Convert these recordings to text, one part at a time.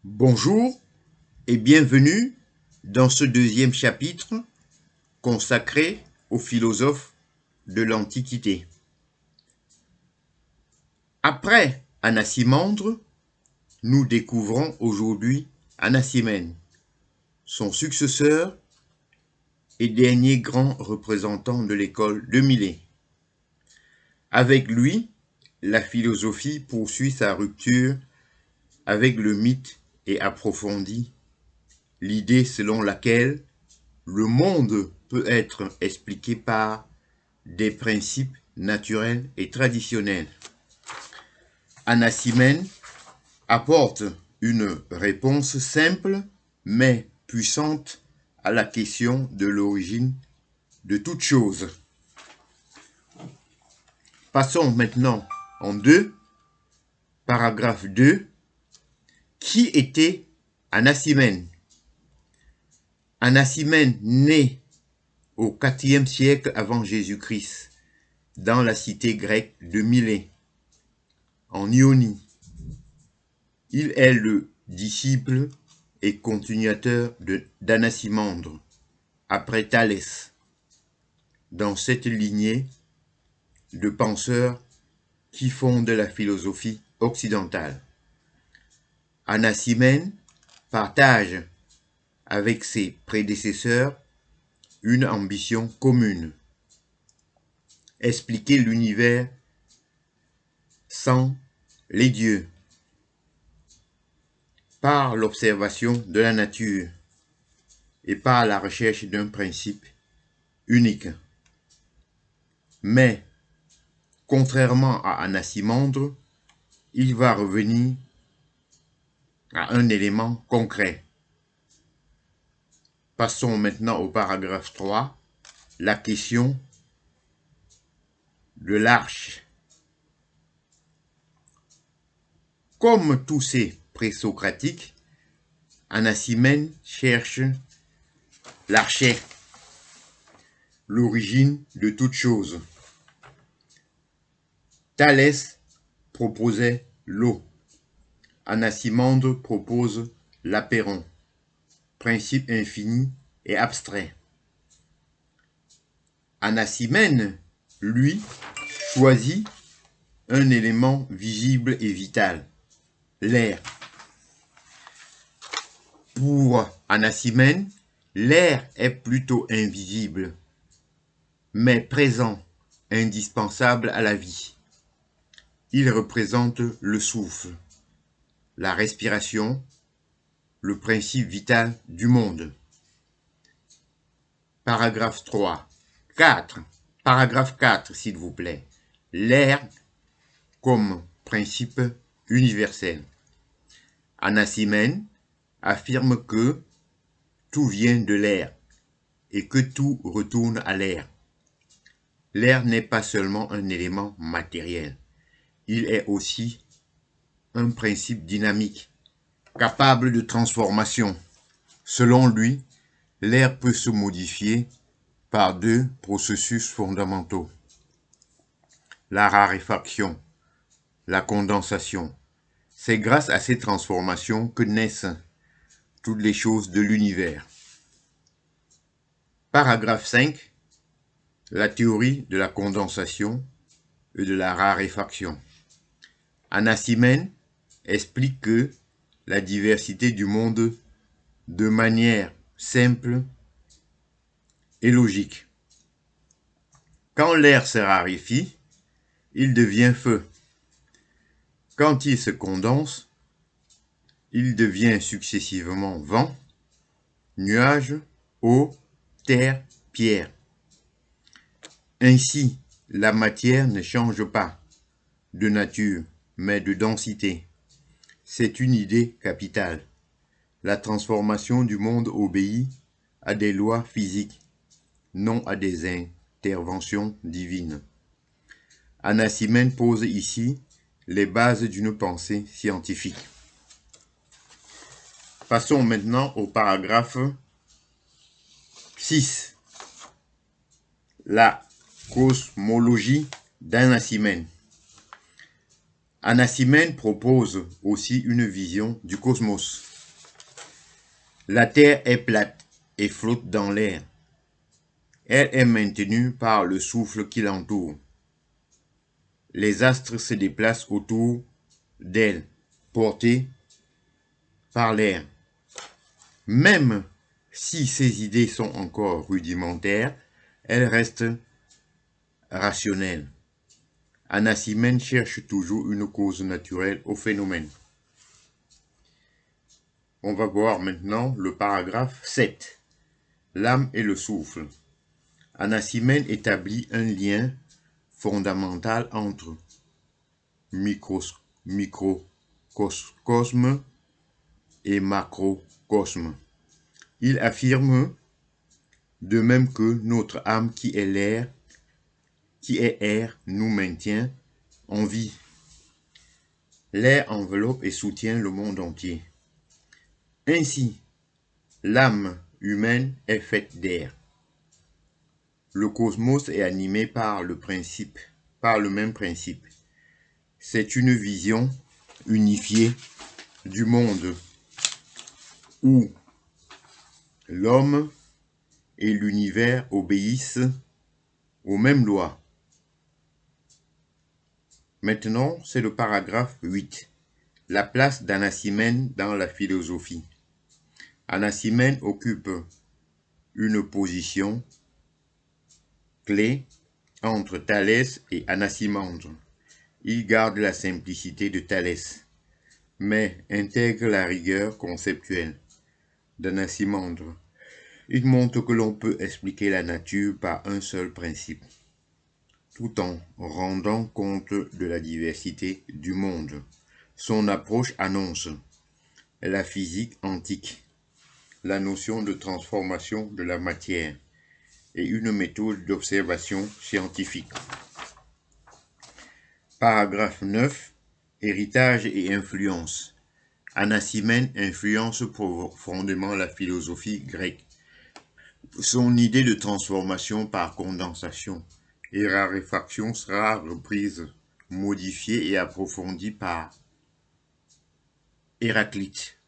Bonjour et bienvenue dans ce deuxième chapitre consacré aux philosophes de l'Antiquité. Après Anaximandre, nous découvrons aujourd'hui Anaximène, son successeur et dernier grand représentant de l'école de Milet. Avec lui, la philosophie poursuit sa rupture avec le mythe et approfondit l'idée selon laquelle le monde peut être expliqué par des principes naturels et traditionnels. Anaximène apporte une réponse simple mais puissante à la question de l'origine de toute chose. Passons maintenant en paragraphe 2. Qui était Anaximène? Anaximène naît au IVe siècle avant Jésus-Christ, dans la cité grecque de Milet, en Ionie. Il est le disciple et continuateur d'Anaximandre, après Thalès, dans cette lignée de penseurs qui fondent la philosophie occidentale. Anaximène partage avec ses prédécesseurs une ambition commune: expliquer l'univers sans les dieux, par l'observation de la nature et par la recherche d'un principe unique. Mais, contrairement à Anaximandre, il va revenir à un élément concret. Passons maintenant au paragraphe 3, la question de l'arche. Comme tous ces présocratiques, Anaximène cherche l'archet, l'origine de toute chose. Thalès proposait l'eau. Anaximandre propose l'apeiron, principe infini et abstrait. Anaximène, lui, choisit un élément visible et vital, l'air. Pour Anaximène, l'air est plutôt invisible, mais présent, indispensable à la vie. Il représente le souffle, la respiration, le principe vital du monde. Paragraphe 4, s'il vous plaît. L'air comme principe universel. Anaximène affirme que tout vient de l'air et que tout retourne à l'air. L'air n'est pas seulement un élément matériel, il est aussi un principe dynamique, capable de transformation. Selon lui, l'air peut se modifier par deux processus fondamentaux: la raréfaction, la condensation. C'est grâce à ces transformations que naissent toutes les choses de l'univers. Paragraphe 5. La théorie de la condensation et de la raréfaction. Anaximène explique que la diversité du monde de manière simple et logique. Quand l'air se raréfie, il devient feu. Quand il se condense, il devient successivement vent, nuage, eau, terre, pierre. Ainsi, la matière ne change pas de nature, mais de densité. C'est une idée capitale. La transformation du monde obéit à des lois physiques, non à des interventions divines. Anaximène pose ici les bases d'une pensée scientifique. Passons maintenant au paragraphe 6. La cosmologie d'Anaximène. Anaximène propose aussi une vision du cosmos. La Terre est plate et flotte dans l'air. Elle est maintenue par le souffle qui l'entoure. Les astres se déplacent autour d'elle, portés par l'air. Même si ces idées sont encore rudimentaires, elles restent rationnelles. Anaximène cherche toujours une cause naturelle au phénomène. On va voir maintenant le paragraphe 7. L'âme et le souffle. Anaximène établit un lien fondamental entre microcosme et macrocosme. Il affirme de même que notre âme qui est air, nous maintient en vie. L'air enveloppe et soutient le monde entier. Ainsi, l'âme humaine est faite d'air. Le cosmos est animé par le même principe. C'est une vision unifiée du monde où l'homme et l'univers obéissent aux mêmes lois. Maintenant, c'est le paragraphe 8. La place d'Anaximène dans la philosophie. Anaximène occupe une position clé entre Thalès et Anaximandre. Il garde la simplicité de Thalès, mais intègre la rigueur conceptuelle d'Anaximandre. Il montre que l'on peut expliquer la nature par un seul principe, tout en rendant compte de la diversité du monde. Son approche annonce la physique antique, la notion de transformation de la matière et une méthode d'observation scientifique. Paragraphe 9. Héritage et influence. Anaximène influence profondément la philosophie grecque. Son idée de transformation par condensation et raréfaction sera reprise, modifiée et approfondie par Héraclite,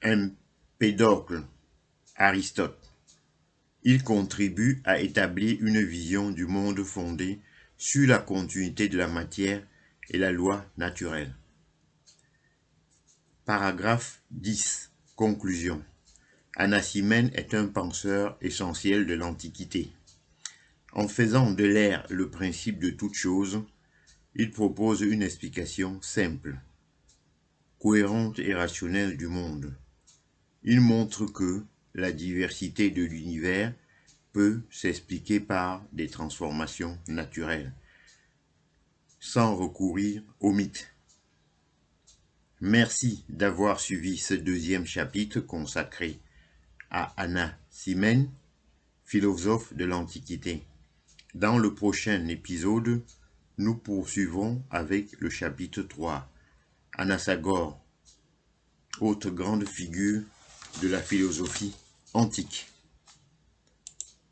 Empédocle, Aristote. Il contribue à établir une vision du monde fondée sur la continuité de la matière et la loi naturelle. Paragraphe 10. Conclusion. Anaximène est un penseur essentiel de l'Antiquité. En faisant de l'air le principe de toute chose, il propose une explication simple, cohérente et rationnelle du monde. Il montre que la diversité de l'univers peut s'expliquer par des transformations naturelles, sans recourir aux mythes. Merci d'avoir suivi ce deuxième chapitre consacré à Anaximène, philosophe de l'Antiquité. Dans le prochain épisode, nous poursuivrons avec le chapitre 3, Anaxagore, autre grande figure de la philosophie antique.